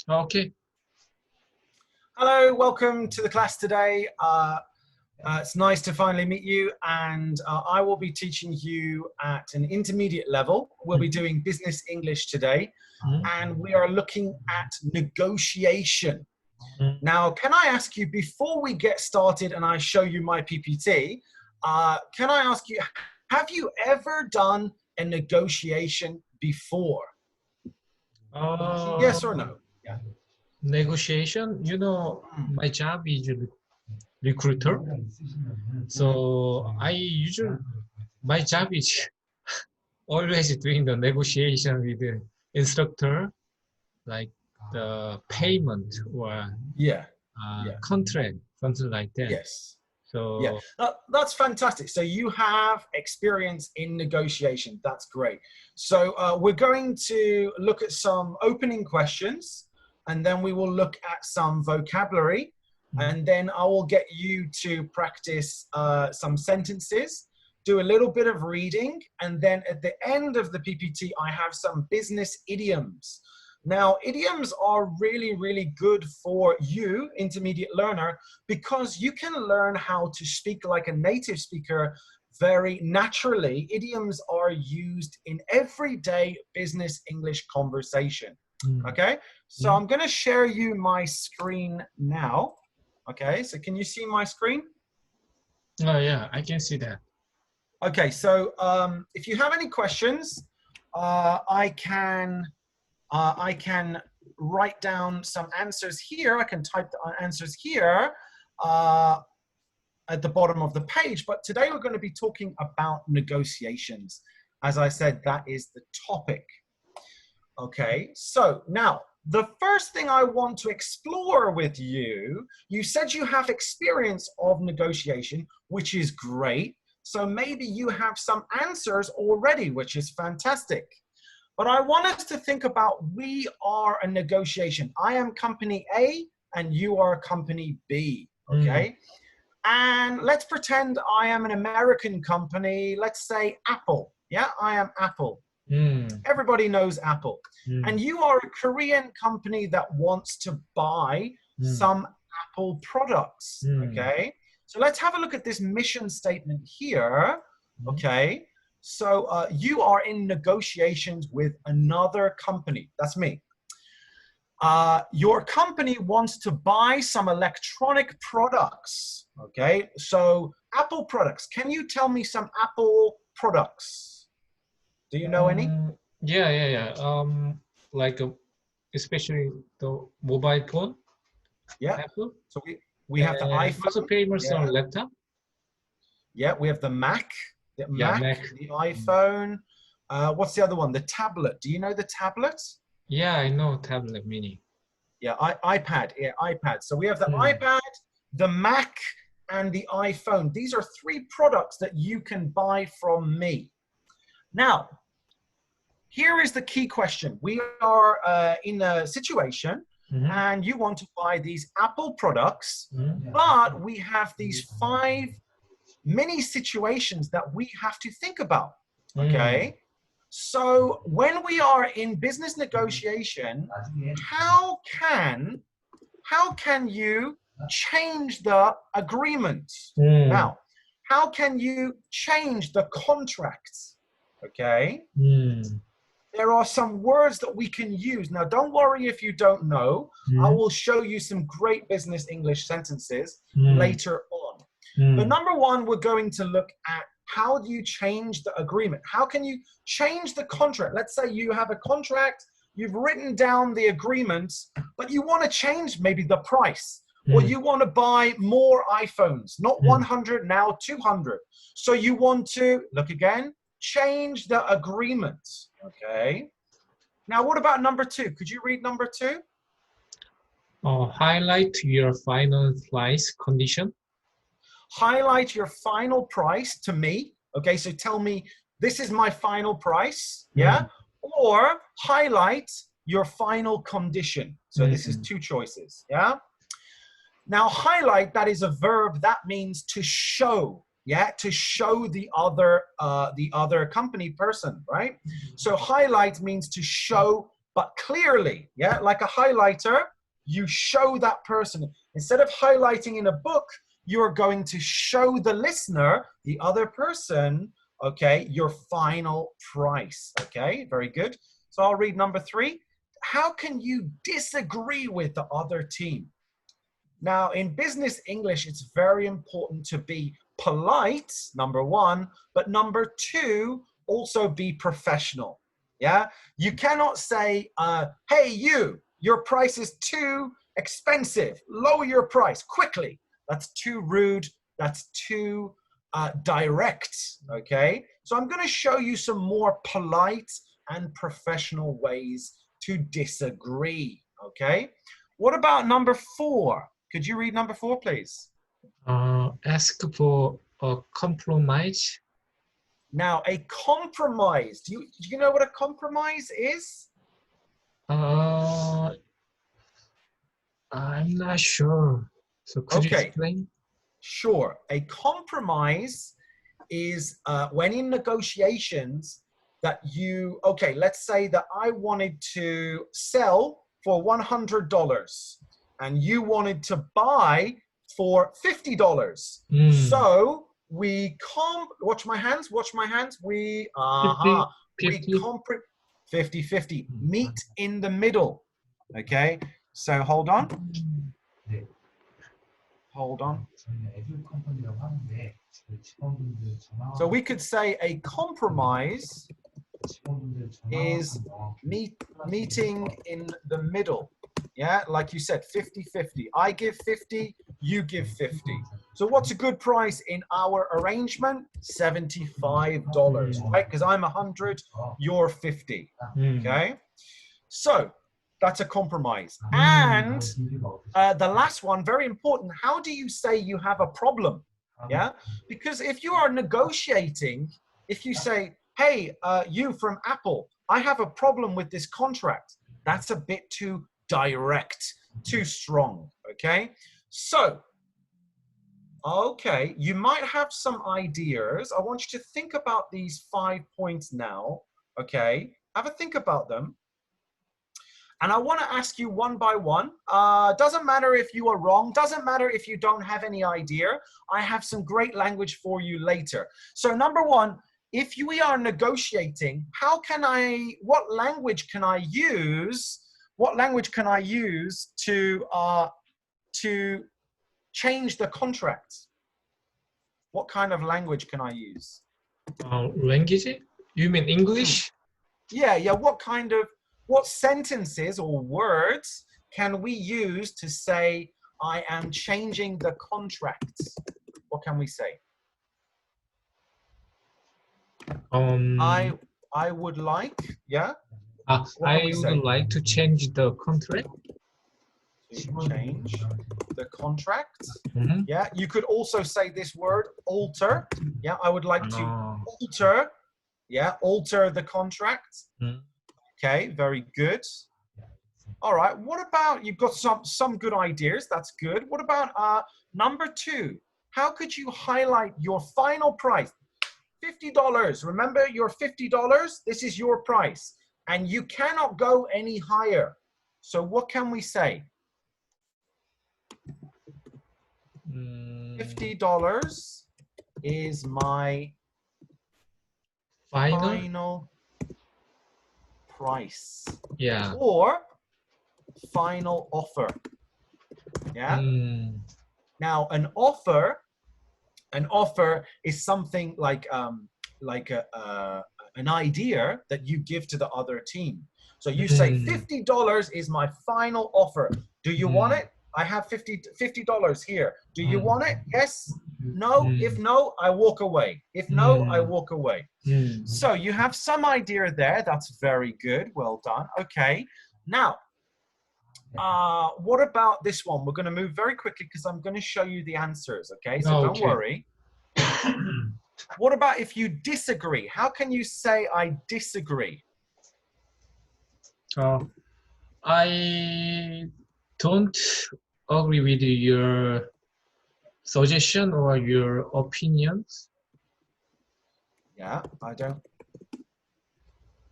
Okay. Hello, welcome to the class today. It's nice to finally meet you, and I will be teaching you at an intermediate level. We'll be doing business English today, and we are looking at negotiation. Now, can I ask you, before we get started and I show you my PPT, can I ask you, have you ever done a negotiation before? Yes or no? Yeah. Negotiation, my job is recruiter. So my job is always doing the negotiation with the instructor, like the payment or Yeah. contract, something like that. Yes. So yeah, that's fantastic. So you have experience in negotiation. That's great. So we're going to look at some opening questions, and then we will look at some vocabulary, and then I will get you to practice some sentences, do a little bit of reading, and then at the end of the PPT, I have some business idioms. Now, idioms are really, really good for you, intermediate learner, because you can learn how to speak like a native speaker very naturally. Idioms are used in everyday business English conversation. Okay, so I'm going to share you my screen now. Okay, so can you see my screen? Oh yeah, I can see that. Okay, so if you have any questions, I can write down some answers here. I can type the answers here at the bottom of the page. But today we're going to be talking about negotiations. As I said, that is the topic. Okay, so now the first thing I want to explore with you, you said you have experience of negotiation, which is great. So maybe you have some answers already, which is fantastic. But I want us to think about, we are a negotiation. I am company A and you are company B, okay? And let's pretend I am an American company, let's say Apple. Yeah, I am Apple. Everybody knows Apple. And you are a Korean company that wants to buy some Apple products, okay? So let's have a look at this mission statement here, okay? So you are in negotiations with another company. That's me. Your company wants to buy some electronic products. Okay, so Apple products. Can you tell me some Apple products? Do you know any? Yeah. Like especially the mobile phone. Yeah. Apple. So we have the iPhone. Also famous on laptop. Yeah, we have the Mac. The Mac, the iPhone. What's the other one? The tablet. Do you know the tablet? Yeah, I know tablet mini. Yeah, iPad. Yeah, iPad. So we have the iPad, the Mac, and the iPhone. These are three products that you can buy from me. Now, here is the key question. We are in a situation and you want to buy these Apple products, but we have these 5 mini situations that we have to think about, okay? So when we are in business negotiation, how can you change the agreement? Now, how can you change the contract? Okay? There are some words that we can use. Now, don't worry if you don't know. I will show you some great business English sentences later on. But number one, we're going to look at, how do you change the agreement? How can you change the contract? Let's say you have a contract, you've written down the agreement, but you want to change maybe the price, or you want to buy more iPhones, not 100, now 200. So you want to, look again, change the agreement, okay? Now, what about number 2? Could you read number 2? Highlight your final price condition. Highlight your final price to me. Okay, so tell me, this is my final price, yeah? Or highlight your final condition. So this is 2 choices, yeah? Now, highlight, that is a verb that means to show, yeah? To show the other company person, right? So highlight means to show but clearly, yeah, like a highlighter, you show that person. Instead of highlighting in a book, you're going to show the listener, the other person, okay, your final price. Okay, very good. So I'll read number 3. How can you disagree with the other team? Now, in business English, it's very important to be polite, number 1, but number 2, also be professional. Yeah, you cannot say, hey, your price is too expensive. Lower your price quickly. That's too rude. That's too direct. Okay, so I'm going to show you some more polite and professional ways to disagree. Okay, what about number 4? Could you read number 4, please? Ask for a compromise. Now, a compromise. Do you know what a compromise is? I'm not sure. So could you explain? Sure. A compromise is when in negotiations that you, okay, let's say that I wanted to sell for $100 and you wanted to buy for $50. So we watch my hands, we 50-50, meet in the middle. Okay, so hold on. So we could say a compromise is meeting in the middle. Yeah, like you said, 50-50. I give 50, you give 50. So what's a good price in our arrangement? $75, right? Because I'm 100, you're 50. Okay, so that's a compromise. And the last one, very important. How do you say you have a problem? Yeah, because if you are negotiating, if you say, hey, you from Apple, I have a problem with this contract, that's a bit too direct, too strong. Okay, so okay, you might have some ideas. I want you to think about these 5 points now. Okay, have a think about them. And I want to ask you one by one. Doesn't matter if you are wrong. Doesn't matter if you don't have any idea. I have some great language for you later. So number 1, if we are negotiating, what language can I use? What language can I use to change the contract? What kind of language can I use? Language? You mean English? Yeah. What sentences or words can we use to say, I am changing the contract? What can we say? I would like, yeah? I would like to change the contract. Change the contract. Yeah, you could also say this word, alter. Yeah, I would like to alter. Yeah, alter the contract. Okay, very good. All right, what about, you've got some good ideas, that's good. What about number 2? How could you highlight your final price? $50, remember your $50, this is your price. And you cannot go any higher. So what can we say? $50 is my final price. Yeah. Or final offer. Yeah. Now an offer is something like an idea that you give to the other team. So you say $50 is my final offer. Do you want it? I have $50 here. Do you want it? Yes? No? If no, I walk away. If no, I walk away. So you have some idea there. That's very good. Well done. Okay. Now, what about this one? We're going to move very quickly because I'm going to show you the answers. Okay. So don't worry. What about if you disagree? How can you say I disagree? I don't agree with your suggestion or your opinions. Yeah, I don't.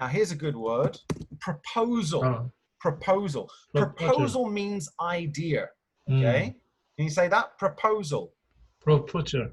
Now here's a good word. Proposal. Oh, Proposal. Proposal means idea. Okay. Can you say that? Proposal. proposal.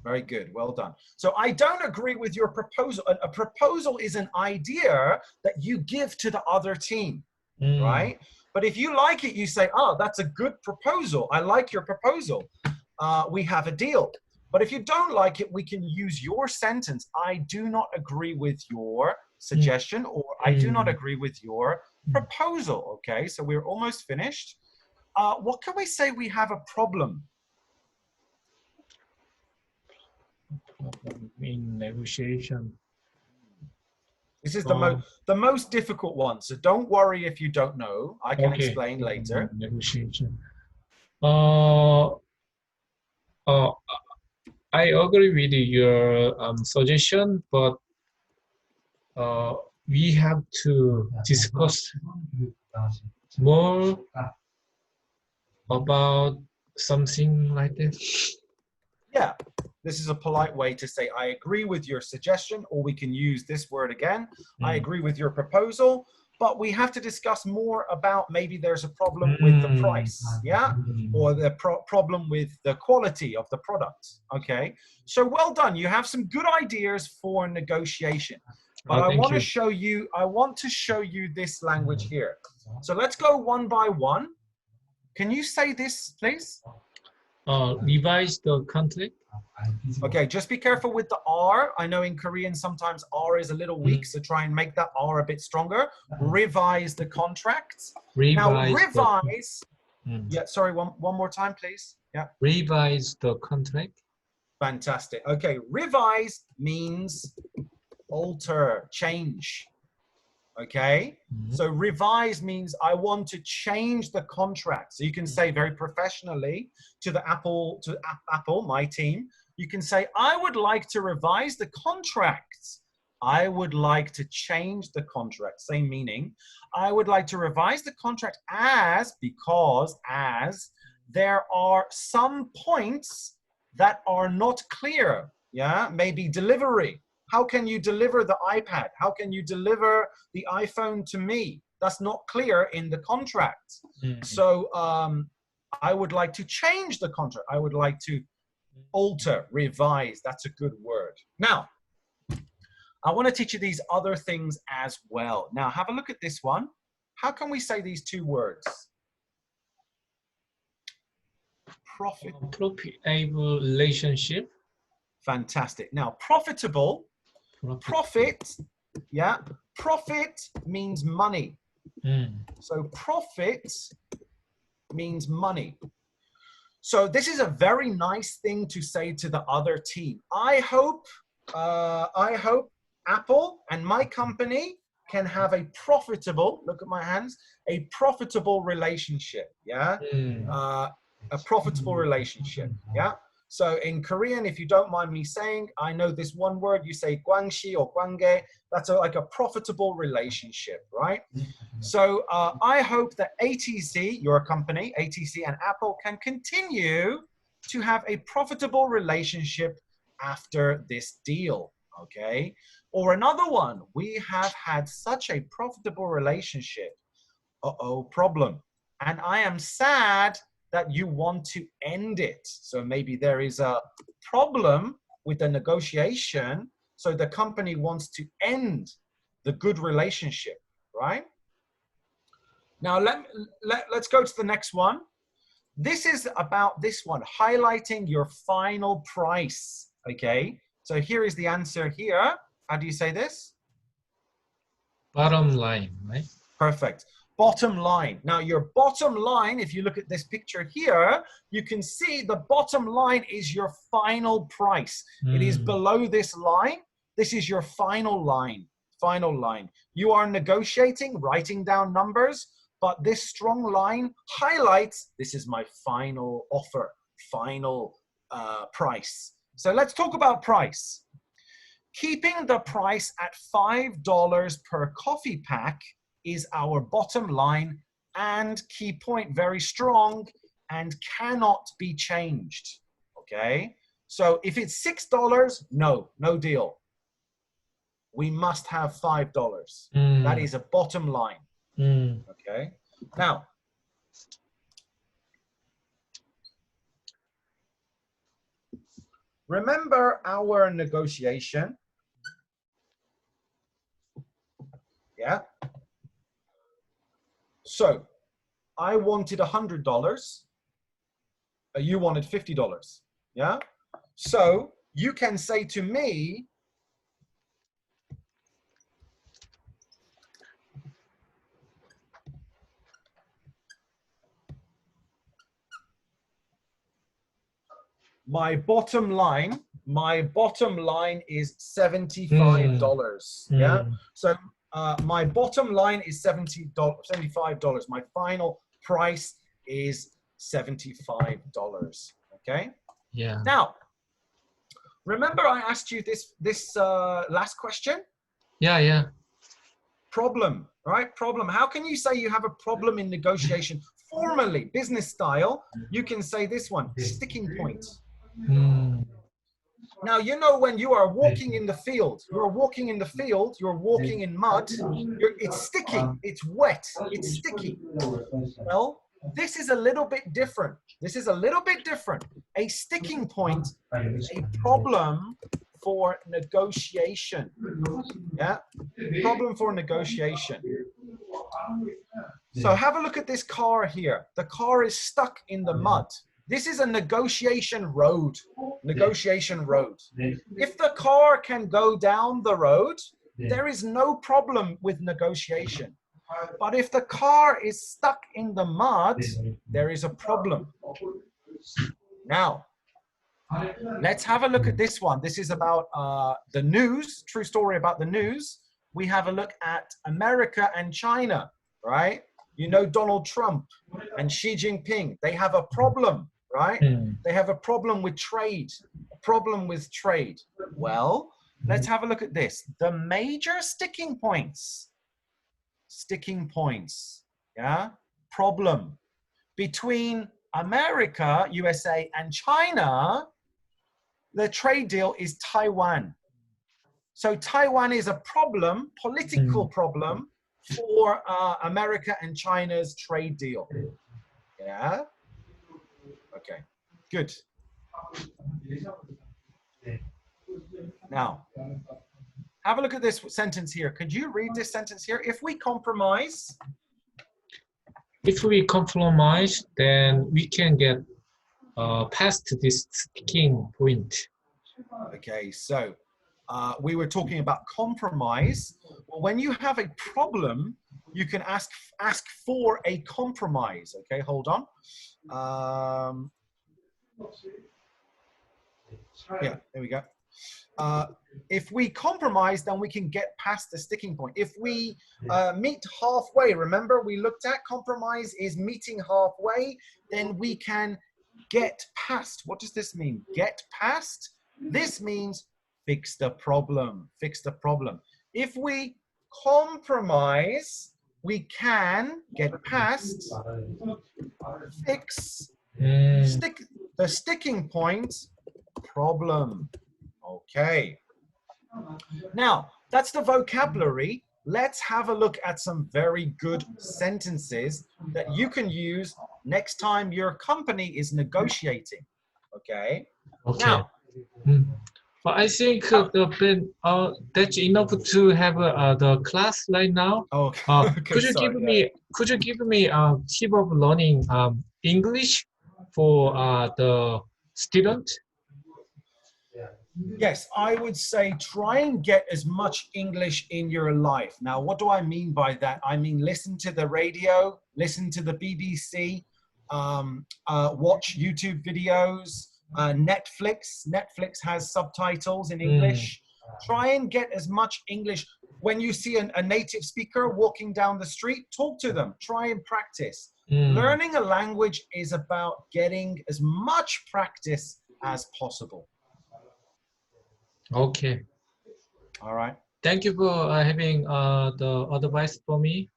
Very good. Well done. So I don't agree with your proposal. A proposal is an idea that you give to the other team, right? But if you like it, you say, oh, that's a good proposal. I like your proposal. We have a deal. But if you don't like it, we can use your sentence. I do not agree with your suggestion, or I do not agree with your proposal. Okay, so we're almost finished. What can we say? We have a problem. In negotiation. This is the most difficult one, so don't worry if you don't know. I can explain later. Negotiation. I agree with your suggestion, but we have to discuss more about something like this. Yeah, this is a polite way to say, I agree with your suggestion, or we can use this word again. I agree with your proposal, but we have to discuss more about maybe there's a problem with the price, yeah? Or the problem with the quality of the product, okay? So well done, you have some good ideas for negotiation. But I want to show you this language here. So let's go one by one. Can you say this, please? Revise the contract. Okay, just be careful with the R. I know in Korean sometimes R is a little weak, so try and make that R a bit stronger. Revise the contracts. Now, revise. Yeah, sorry, one more time, please. Yeah. Revise the contract. Fantastic. Okay, revise means alter, change. Okay, so revise means I want to change the contract. So you can say very professionally to the Apple, my team, you can say, I would like to revise the contract. I would like to change the contract. Same meaning. I would like to revise the contract because there are some points that are not clear. Yeah, maybe delivery. How can you deliver the iPad? How can you deliver the iPhone to me? That's not clear in the contract. So I would like to change the contract. I would like to alter, revise. That's a good word. Now, I want to teach you these other things as well. Now, have a look at this one. How can we say these two words? Profitable relationship. Fantastic. Now, profitable. Profit, yeah, profit means money. So profit means money. So this is a very nice thing to say to the other team. I hope Apple and my company can have a profitable, look at my hands, a profitable relationship, yeah? A profitable relationship, yeah? So in Korean, if you don't mind me saying, I know this one word, you say gwangshi or gwange, that's like a profitable relationship, right? So I hope that ATC, your company, ATC and Apple can continue to have a profitable relationship after this deal, okay? Or another one, we have had such a profitable relationship, problem. And I am sad that you want to end it. So maybe there is a problem with the negotiation, so the company wants to end the good relationship, right? Now let's go to the next one. This is about this one, highlighting your final price, okay? So here is the answer here. How do you say this? Bottom line, right? Perfect. Bottom line. Now your bottom line, if you look at this picture here, you can see the bottom line is your final price. It is below this line. This is your final line. Final line. You are negotiating, writing down numbers, but this strong line highlights, this is my final offer, final price. So let's talk about price. Keeping the price at $5 per coffee pack is our bottom line, and key point, very strong and cannot be changed, okay? So if it's $6, no deal. we must have $5. That is a bottom line. Okay. Now, remember our negotiation. Yeah. So I wanted $100. You wanted $50. Yeah. So you can say to me, my bottom line is $75. Yeah. So my bottom line is $75. My final price is $75. Okay. Yeah. Now, remember I asked you this last question? Yeah. Problem, right? Problem. How can you say you have a problem in negotiation? Formally, business style, you can say this one, sticking point. Now, you know, when you are walking in the field, you're walking in mud, it's sticky, it's wet, it's sticky. Well, this is a little bit different. A sticking point, a problem for negotiation. Yeah, problem for negotiation. So have a look at this car here. The car is stuck in the mud. This is a negotiation road. If the car can go down the road, there is no problem with negotiation. But if the car is stuck in the mud, there is a problem. Now, let's have a look at this one. This is about the news, true story about the news. We have a look at America and China, right? You know, Donald Trump and Xi Jinping, they have a problem, right? They have a problem with trade, Well, let's have a look at this. The major sticking points, yeah, problem between America, USA, and China. The trade deal is Taiwan. So Taiwan is a problem, political problem for America and China's trade deal. Yeah. Okay. Good. Now, have a look at this sentence here. Could you read this sentence here? If we compromise, then we can get past this sticking point. Okay, so we were talking about compromise. Well, when you have a problem, you can ask for a compromise. Okay, hold on. Yeah, there we go. If we compromise, then we can get past the sticking point. If we meet halfway, remember we looked at compromise is meeting halfway, then we can get past. What does this mean? Get past? This means fix the problem. If we compromise, we can get past, fix, the sticking point, problem. Okay. Now, that's the vocabulary. Let's have a look at some very good sentences that you can use next time your company is negotiating. Okay. Now, but I think that's enough to have the class right now. Okay. Could you give me a tip of learning English for the student? Yes, I would say try and get as much English in your life. Now, what do I mean by that? I mean, listen to the radio, listen to the BBC, watch YouTube videos, Netflix. Netflix has subtitles in English. Try and get as much English. When you see a native speaker walking down the street, talk to them. Try and practice. Learning a language is about getting as much practice as possible. Okay. All right. Thank you for having the advice for me.